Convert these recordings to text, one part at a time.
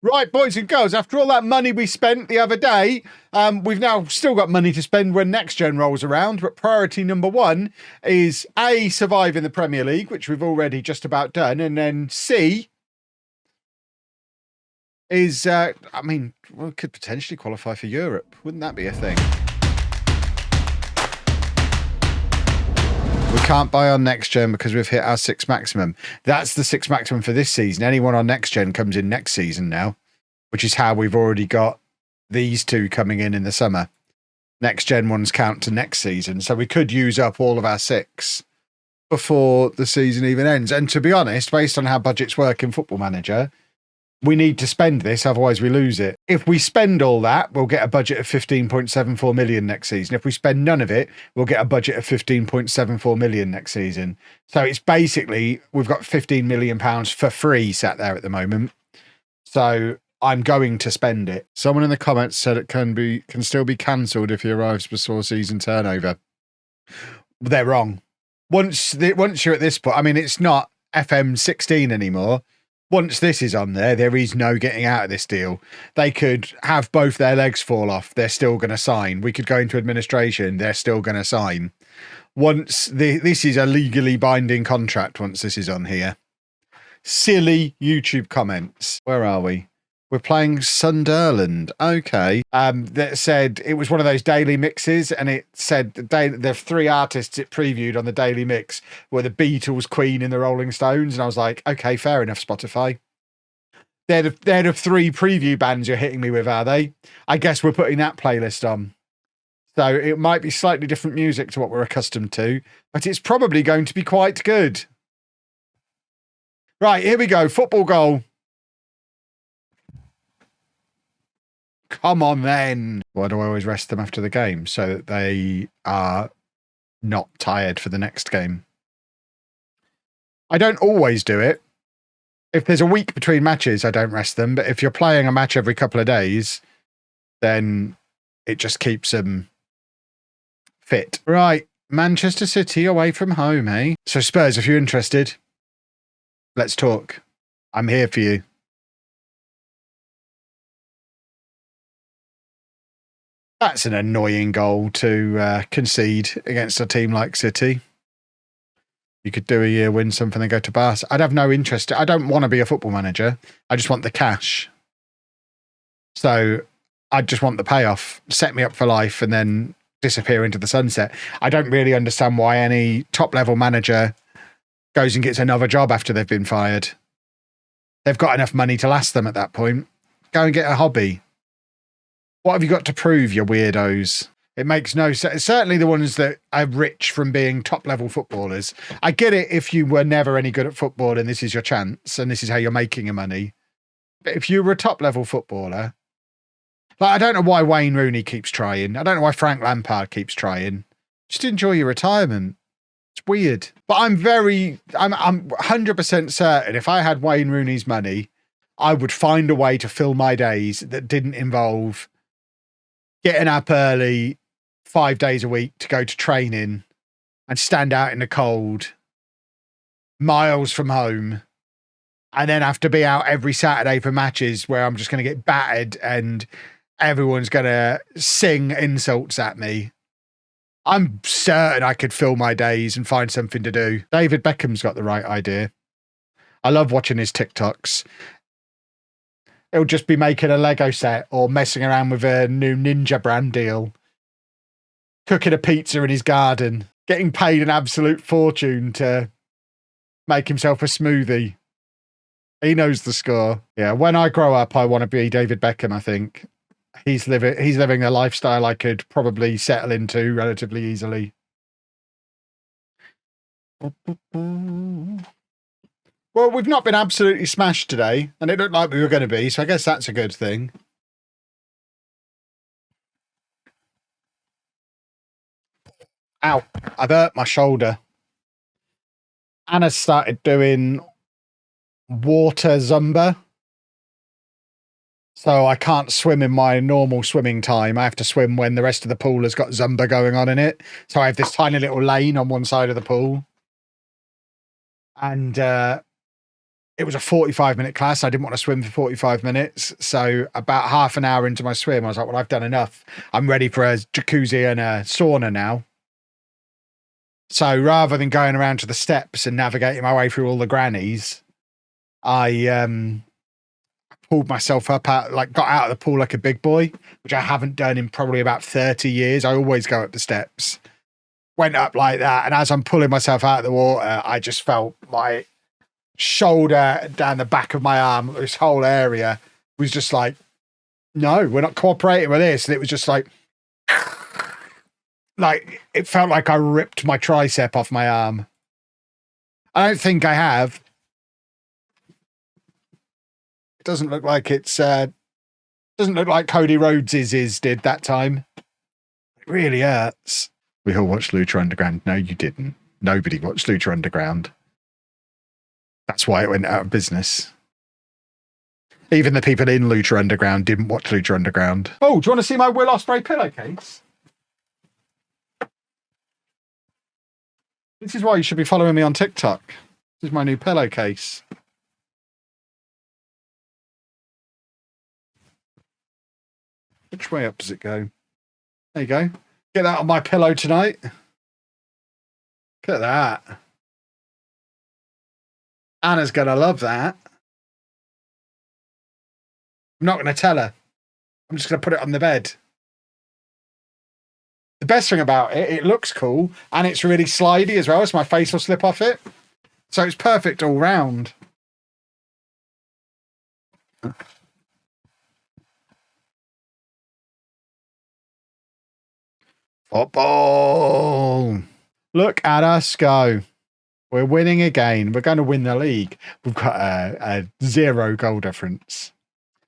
Right, boys and girls, after all that money we spent the other day, we've now still got money to spend when next gen rolls around, but priority number one is A, survive in the Premier League, which we've already just about done, and then C is, I mean, we could potentially qualify for Europe. Wouldn't that be a thing? We can't buy on next gen because we've hit our 6 maximum. That's the 6 maximum for this season. Anyone on next gen comes in next season now, which is how we've already got these two coming in the summer. Next gen ones count to next season. So we could use up all of our 6 before the season even ends. And to be honest, based on how budgets work in Football Manager, we need to spend this, otherwise we lose it. If we spend all that, we'll get a budget of 15.74 million next season. If we spend none of it, we'll get a budget of 15.74 million next season. So it's basically, we've got 15 million pounds for free sat there at the moment. So I'm going to spend it. Someone in the comments said it can still be cancelled if he arrives before season turnover. They're wrong. Once you're at this point, I mean, it's not FM 16 anymore. Once this is on there is no getting out of this deal. They could have both their legs fall off. They're still going to sign. We could go into administration. They're still going to sign. Once this is a legally binding contract, once this is on here. Silly YouTube comments. Where are we? We're playing Sunderland. Okay. That said, it was one of those daily mixes, and it said the 3 artists it previewed on the daily mix were the Beatles, Queen, and the Rolling Stones. And I was like, okay, fair enough, Spotify. They're the 3 preview bands you're hitting me with, are they? I guess we're putting that playlist on. So it might be slightly different music to what we're accustomed to, but it's probably going to be quite good. Right, here we go. Football goal. Come on, then. Why do I always rest them after the game? So that they are not tired for the next game. I don't always do it. If there's a week between matches, I don't rest them. But if you're playing a match every couple of days, then it just keeps them fit. Right. Manchester City away from home, eh? So Spurs, if you're interested, let's talk. I'm here for you. That's an annoying goal to concede against a team like City. You could do a year, win something, and go to Barca. I'd have no interest. I don't want to be a football manager. I just want the cash. So I just want the payoff. Set me up for life and then disappear into the sunset. I don't really understand why any top-level manager goes and gets another job after they've been fired. They've got enough money to last them at that point. Go and get a hobby. What have you got to prove, you weirdos? It makes no sense. Certainly the ones that are rich from being top-level footballers. I get it if you were never any good at football and this is your chance and this is how you're making your money. But if you were a top-level footballer, like I don't know why Wayne Rooney keeps trying. I don't know why Frank Lampard keeps trying. Just enjoy your retirement. It's weird. But I'm 100% certain if I had Wayne Rooney's money, I would find a way to fill my days that didn't involve getting up early 5 days a week to go to training and stand out in the cold miles from home and then have to be out every Saturday for matches where I'm just going to get battered and everyone's going to sing insults at me. I'm certain I could fill my days and find something to do. David Beckham's got the right idea. I love watching his TikToks. He'll just be making a Lego set or messing around with a new Ninja brand deal. Cooking a pizza in his garden. Getting paid an absolute fortune to make himself a smoothie. He knows the score. Yeah, when I grow up, I want to be David Beckham, I think. He's living a lifestyle I could probably settle into relatively easily. Well, we've not been absolutely smashed today, and it looked like we were going to be, so I guess that's a good thing. Ow, I've hurt my shoulder. Anna's started doing water Zumba. So I can't swim in my normal swimming time. I have to swim when the rest of the pool has got Zumba going on in it. So I have this tiny little lane on one side of the pool. And it was a 45-minute class. I didn't want to swim for 45 minutes. So about half an hour into my swim, I was like, well, I've done enough. I'm ready for a jacuzzi and a sauna now. So rather than going around to the steps and navigating my way through all the grannies, I pulled myself up out, like got out of the pool like a big boy, which I haven't done in probably about 30 years. I always go up the steps. Went up like that. And as I'm pulling myself out of the water, I just felt my shoulder down the back of my arm, this whole area was just like, no, we're not cooperating with this. And it was just like it felt like I ripped my tricep off my arm. I don't think I have. It doesn't look like it's doesn't look like Cody Rhodes's did that time. It really hurts. We all watched Lucha Underground. No, you didn't. Nobody watched Lucha Underground. That's why it went out of business. Even the people in Lucha Underground didn't watch Lucha Underground. Oh, do you want to see my Will Ospreay pillowcase? This is why you should be following me on TikTok. This is my new pillowcase. Which way up does it go? There you go. Get that on my pillow tonight. Look at that. Anna's going to love that. I'm not going to tell her. I'm just going to put it on the bed. The best thing about it, it looks cool and it's really slidey as well, so my face will slip off it. So it's perfect all round. Football. Look at us go. We're winning again. We're going to win the league. We've got a 0 goal difference.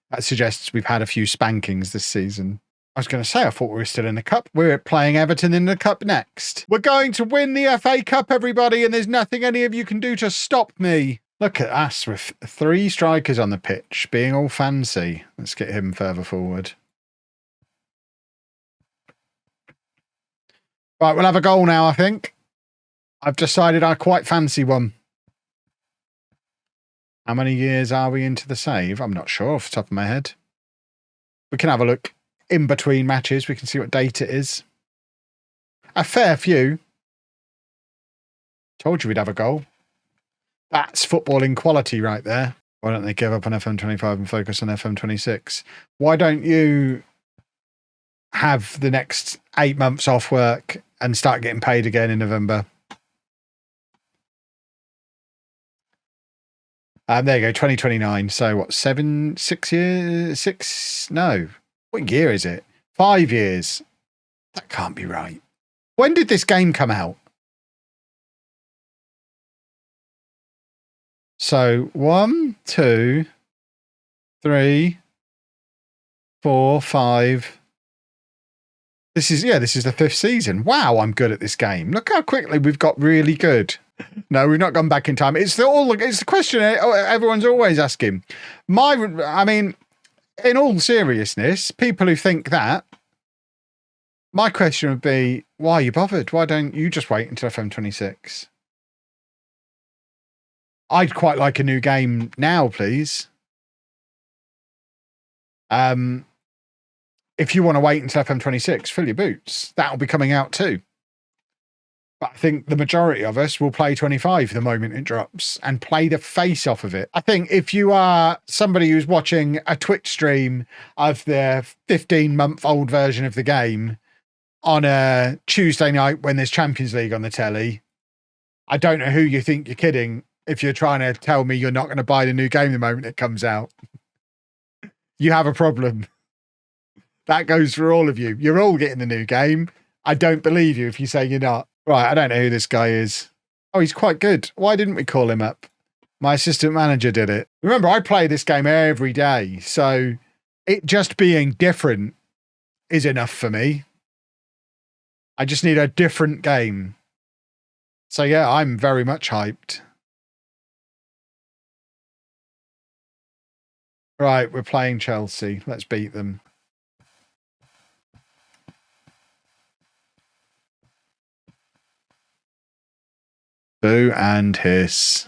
That suggests we've had a few spankings this season. I was going to say, I thought we were still in the cup. We're playing Everton in the cup next. We're going to win the FA Cup, everybody, and there's nothing any of you can do to stop me. Look at us with 3 strikers on the pitch, being all fancy. Let's get him further forward. Right, we'll have a goal now, I think. I've decided I quite fancy one. How many years are we into the save? I'm not sure off the top of my head. We can have a look in between matches. We can see what date it is. A fair few. Told you we'd have a goal. That's footballing quality right there. Why don't they give up on FM25 and focus on FM26? Why don't you have the next 8 months off work and start getting paid again in November? There you go, 2029. So what, 6 years? 6? No. What year is it? 5 years. That can't be right. When did this game come out? So 1, 2, 3, 4, 5. This is the 5th season. Wow, I'm good at this game. Look how quickly we've got really good. No, we've not gone back in time. It's the question everyone's always asking. I mean, in all seriousness, people who think that, my question would be, why are you bothered? Why don't you just wait until FM26? I'd quite like a new game now, please. If you want to wait until FM26, fill your boots. That'll be coming out too. But I think the majority of us will play 25 the moment it drops and play the face off of it. I think if you are somebody who's watching a Twitch stream of the 15-month-old version of the game on a Tuesday night when there's Champions League on the telly, I don't know who you think you're kidding if you're trying to tell me you're not going to buy the new game the moment it comes out. You have a problem. That goes for all of you. You're all getting the new game. I don't believe you if you say you're not. Right, I don't know who this guy is. Oh, he's quite good. Why didn't we call him up? My assistant manager did it. Remember, I play this game every day, so it just being different is enough for me. I just need a different game. So yeah, I'm very much hyped. Right, we're playing Chelsea. Let's beat them. Boo and hiss.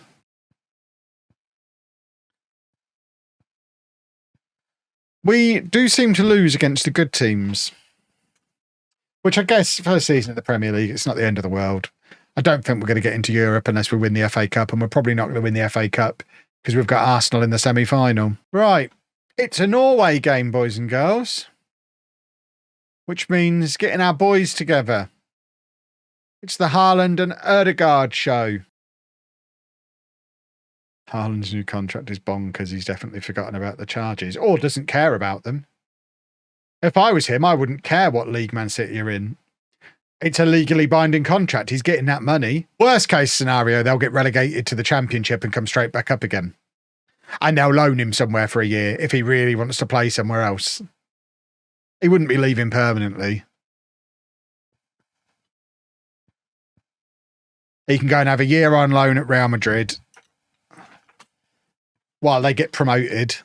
We do seem to lose against the good teams, which I guess first season of the Premier League, it's not the end of the world. I don't think we're going to get into Europe unless we win the FA Cup, and we're probably not going to win the FA Cup because we've got Arsenal in the semi-final. Right. It's a Norway game, boys and girls, which means getting our boys together. It's the Haaland and Ødegaard show. Haaland's new contract is bonkers. He's definitely forgotten about the charges or doesn't care about them. If I was him, I wouldn't care what league Man City are in. It's a legally binding contract. He's getting that money. Worst case scenario, they'll get relegated to the Championship and come straight back up again. And they'll loan him somewhere for a year if he really wants to play somewhere else. He wouldn't be leaving permanently. He can go and have a year on loan at Real Madrid while they get promoted.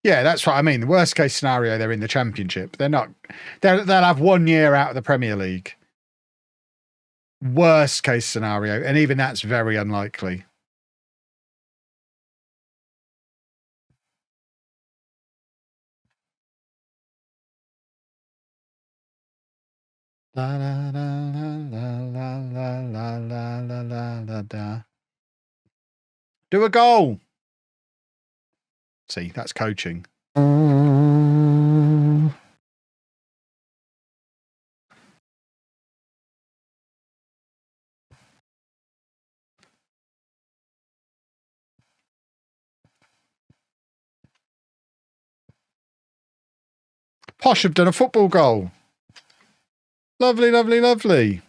Yeah, that's what I mean. The worst case scenario, they're in the Championship. They're not. They'll have 1 year out of the Premier League. Worst case scenario, and even that's very unlikely. La la la la la la la la la la la la. Do a goal. See, that's coaching. Posh have done a football goal. Lovely, lovely, lovely.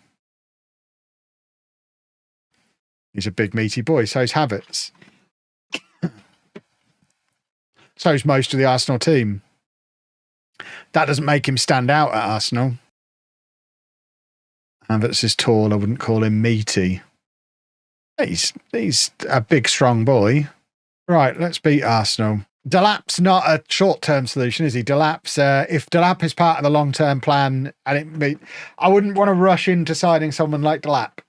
He's a big meaty boy. So's Havertz. So's most of the Arsenal team. That doesn't make him stand out at Arsenal. Havertz is tall. I wouldn't call him meaty. He's a big, strong boy. Right, let's beat Arsenal. Delap's not a short-term solution, is he? Delap's if Delap is part of the long-term plan, and I wouldn't want to rush into signing someone like Delap.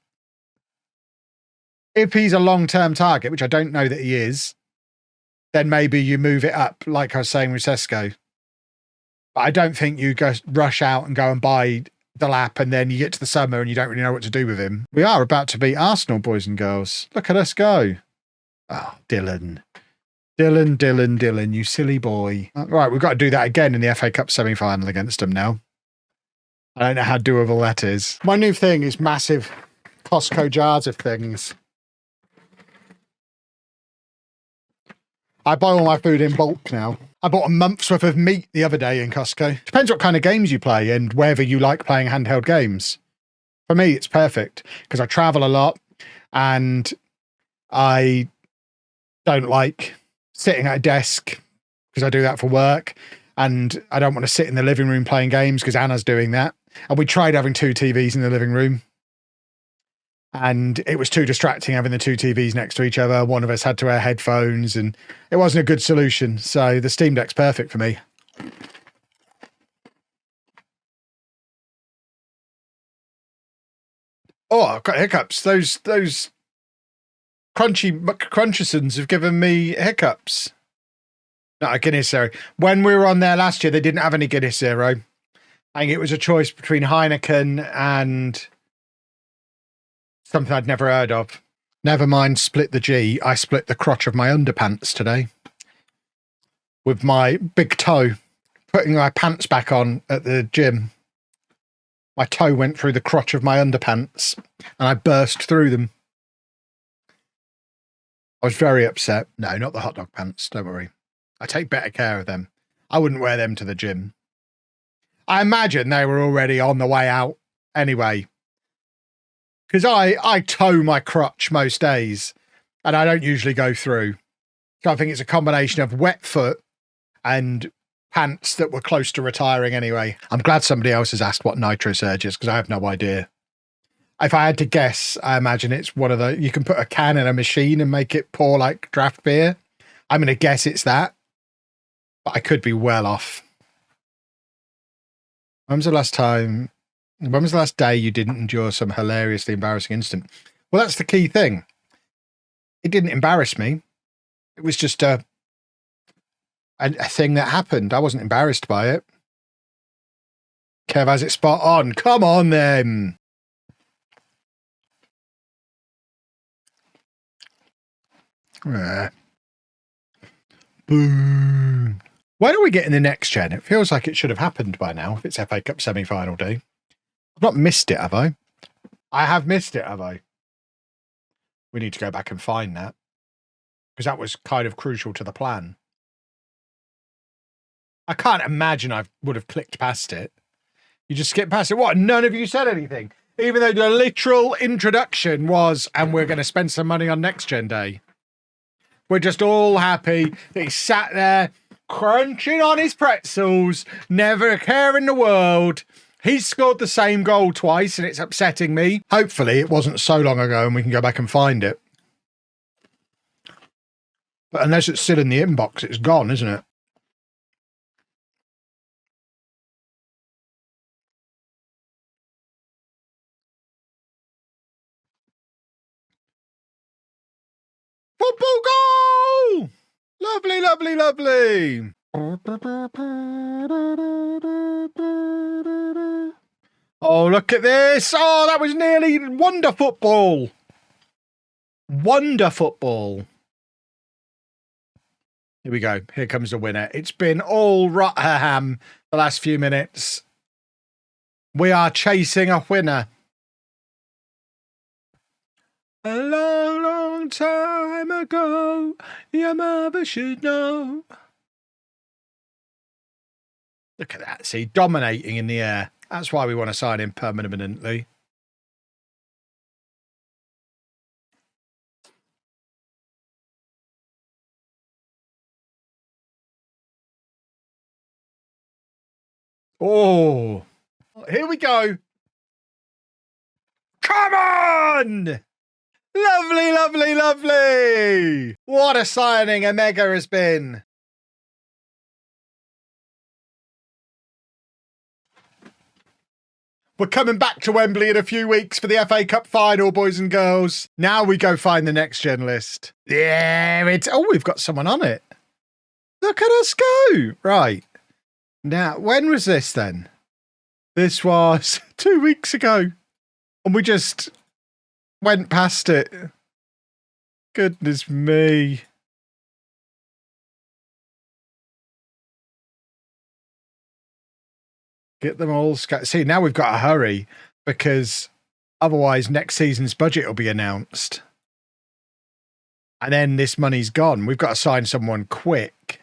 If he's a long-term target, which I don't know that he is, then maybe you move it up, like I was saying with Sesko. But I don't think you go rush out and go and buy Delap, and then you get to the summer and you don't really know what to do with him. We are about to beat Arsenal, boys and girls. Look at us go. Oh, Dylan. Dylan, you silly boy. Right, we've got to do that again in the FA Cup semi-final against them now. I don't know how doable that is. My new thing is massive Costco jars of things. I buy all my food in bulk now. I bought a month's worth of meat the other day in Costco. Depends what kind of games you play and whether you like playing handheld games. For me, it's perfect because I travel a lot and I don't like sitting at a desk because I do that for work, and I don't want to sit in the living room playing games because Anna's doing that. And we tried having 2 TVs in the living room, and it was too distracting having the 2 TVs next to each other. One of us had to wear headphones, and it wasn't a good solution. So the Steam Deck's perfect for me. Oh, I've got hiccups. Those Crunchy McCrunchisons have given me hiccups. Not a Guinness Zero. When we were on there last year, they didn't have any Guinness Zero. I think it was a choice between Heineken and something I'd never heard of. Never mind split the G. I split the crotch of my underpants today with my big toe. Putting my pants back on at the gym, my toe went through the crotch of my underpants and I burst through them. I was very upset. No, not the hot dog pants. Don't worry. I take better care of them. I wouldn't wear them to the gym. I imagine they were already on the way out anyway. Because I toe my crotch most days and I don't usually go through. So I think it's a combination of wet foot and pants that were close to retiring anyway. I'm glad somebody else has asked what nitro surge is because I have no idea. If I had to guess, I imagine it's one of the, you can put a can in a machine and make it pour like draft beer. I'm going to guess it's that, but I could be well off. When was the last day you didn't endure some hilariously embarrassing incident? Well, that's the key thing. It didn't embarrass me. It was just a a thing that happened. I wasn't embarrassed by it. Kev has it spot on. Come on, then. Boom. When are we getting the next gen? It feels like it should have happened by now if it's FA Cup semi-final day. I've not missed it, have I? I have missed it, have I? We need to go back and find that. Because that was kind of crucial to the plan. I can't imagine I would have clicked past it. You just skipped past it. What? None of you said anything. Even though the literal introduction was, and we're going to spend some money on next gen day. We're just all happy that he sat there crunching on his pretzels, never a care in the world. He's scored the same goal twice and it's upsetting me. Hopefully it wasn't so long ago and we can go back and find it. But unless it's still in the inbox, it's gone, isn't it? Football goal! Lovely, lovely, lovely. Oh, look at this. Oh, that was nearly wonder football. Wonder football. Here we go. Here comes the winner. It's been all Rotherham the last few minutes. We are chasing a winner. A long, long time ago, your mother should know. Look at that. See, dominating in the air. That's why we want to sign him permanently. Oh, here we go. Come on! Lovely, lovely, lovely. What a signing Omega has been. We're coming back to Wembley in a few weeks for the FA Cup final, boys and girls. Now we go find the next gen list. Yeah, it's... Oh, we've got someone on it. Look at us go. Right. Now, when was this then? This was 2 weeks ago. And we just went past it. Goodness me. Get them all... See, now we've got to hurry because otherwise next season's budget will be announced. And then this money's gone. We've got to sign someone quick.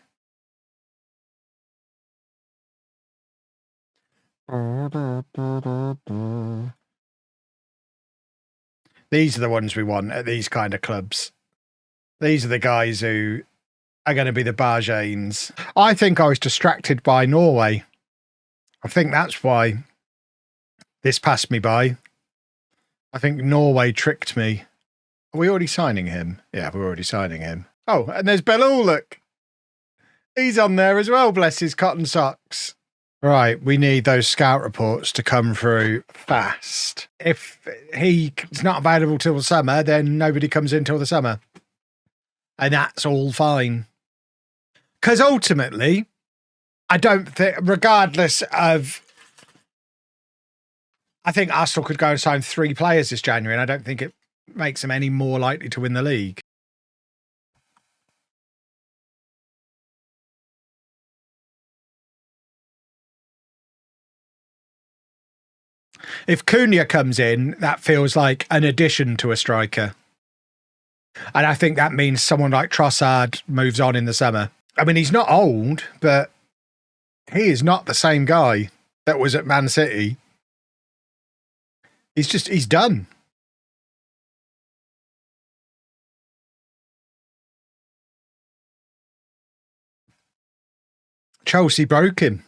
These are the ones we want at these kind of clubs. These are the guys who are going to be the Barjanes. I think I was distracted by Norway. I think that's why this passed me by. I think Norway tricked me. Are we already signing him? Yeah, we're already signing him. Oh, and there's Belul, look. He's on there as well, bless his cotton socks. Right, we need those scout reports to come through fast. If he's not available till the summer, then nobody comes in till the summer. And that's all fine. Because ultimately, I don't think, regardless of... I think Arsenal could go and sign 3 players this January, and I don't think it makes them any more likely to win the league. If Cunha comes in, that feels like an addition to a striker. And I think that means someone like Trossard moves on in the summer. I mean, he's not old, but he is not the same guy that was at Man City. He's done. Chelsea broke him.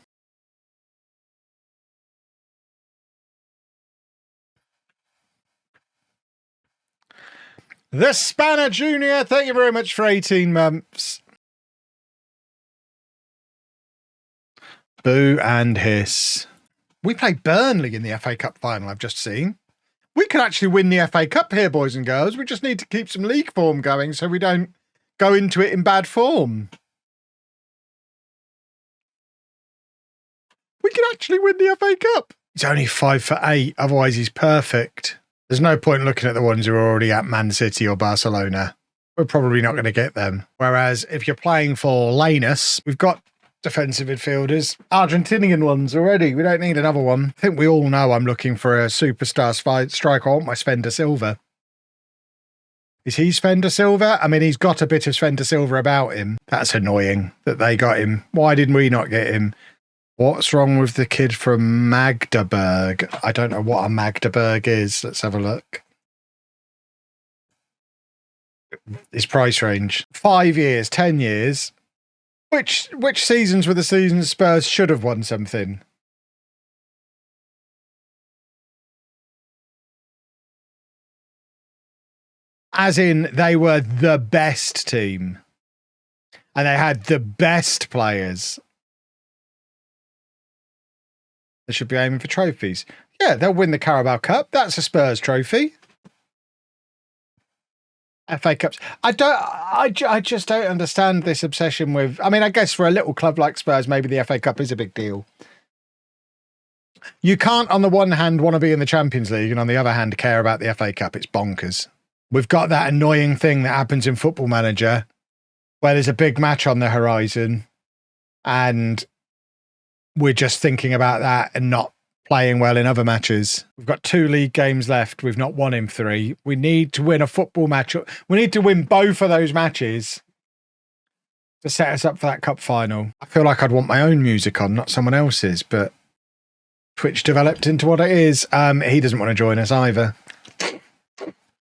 The Spanner Junior, thank you very much for 18 months. Boo and hiss. We play Burnley in the FA Cup final, I've just seen. We can actually win the FA Cup here, boys and girls. We just need to keep some league form going so we don't go into it in bad form. We can actually win the FA Cup. He's only 5 for 8. Otherwise, he's perfect. There's no point looking at the ones who are already at Man City or Barcelona. We're probably not going to get them. Whereas if you're playing for Lanus, we've got defensive midfielders, Argentinian ones already. We don't need another one. I think we all know I'm looking for a superstar striker. I want my Sven da Silva. Is he Sven da Silva? I mean, he's got a bit of Sven da Silva about him. That's annoying that they got him. Why didn't we not get him? What's wrong with the kid from Magdeburg? I don't know what a Magdeburg is. Let's have a look. His price range. 5 years, 10 years. Which seasons were the seasons Spurs should have won something? As in, they were the best team. And they had the best players. They should be aiming for trophies. Yeah, they'll win the Carabao Cup. That's a Spurs trophy. FA Cups. I just don't understand this obsession with... I mean, I guess for a little club like Spurs, maybe the FA Cup is a big deal. You can't, on the one hand, want to be in the Champions League, and on the other hand, care about the FA Cup. It's bonkers. We've got that annoying thing that happens in Football Manager, where there's a big match on the horizon, and we're just thinking about that and not playing well in other matches. We've got 2 league games left. We've not won in 3. We need to win a football match. We need to win both of those matches to set us up for that cup final. I feel like I'd want my own music on, not someone else's, but Twitch developed into what it is. He doesn't want to join us either.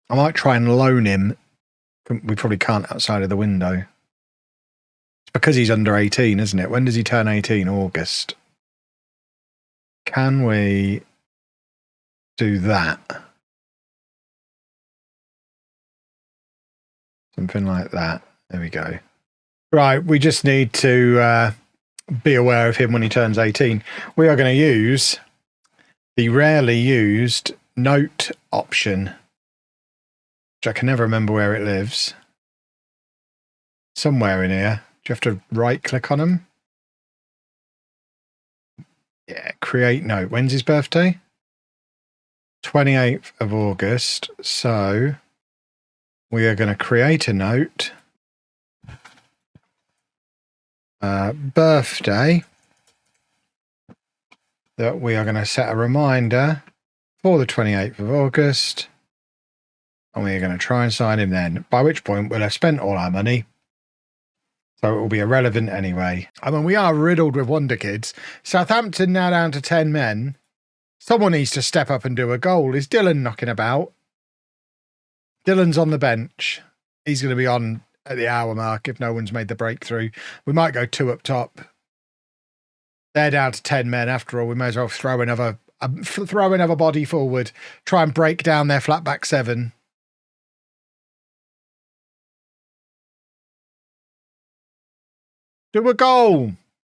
I might try and loan him. We probably can't outside of the window. It's because he's under 18, isn't it? When does he turn 18? August. Can we do that? Something like that. There we go. Right, we just need to be aware of him when he turns 18. We are going to use the rarely used note option, which I can never remember where it lives. Somewhere in here. Do you have to right-click on him? Yeah, create note. When's his birthday? 28th of August. So we are going to create a note. Birthday. That we are going to set a reminder for the 28th of August. And we are going to try and sign him then. By which point we'll have spent all our money. So it will be irrelevant anyway. I mean, we are riddled with wonder kids. Southampton now down to 10 men. Someone needs to step up and do a goal. Is Dylan knocking about? Dylan's on the bench. He's going to be on at the hour mark if no one's made the breakthrough. We might go 2 up top. They're down to 10 men after all. We may as well throw another body forward. Try and break down their flat back 7. Do a goal.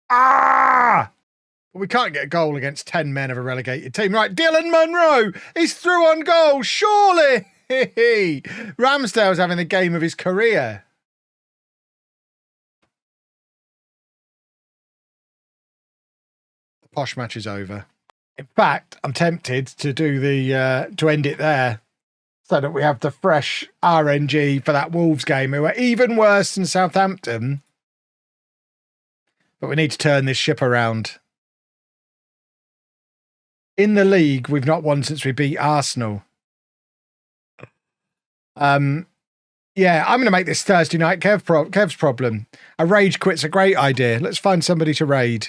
Ah! But we can't get a goal against 10 men of a relegated team. Right, Dylan Munro is through on goal. Surely. Ramsdale's having the game of his career. The posh match is over. In fact, I'm tempted to do to end it there so that we have the fresh RNG for that Wolves game, who are even worse than Southampton. But we need to turn this ship around. In the league, we've not won since we beat Arsenal. Yeah, I'm going to make this Thursday night Kev's problem. A rage quit's a great idea. Let's find somebody to raid.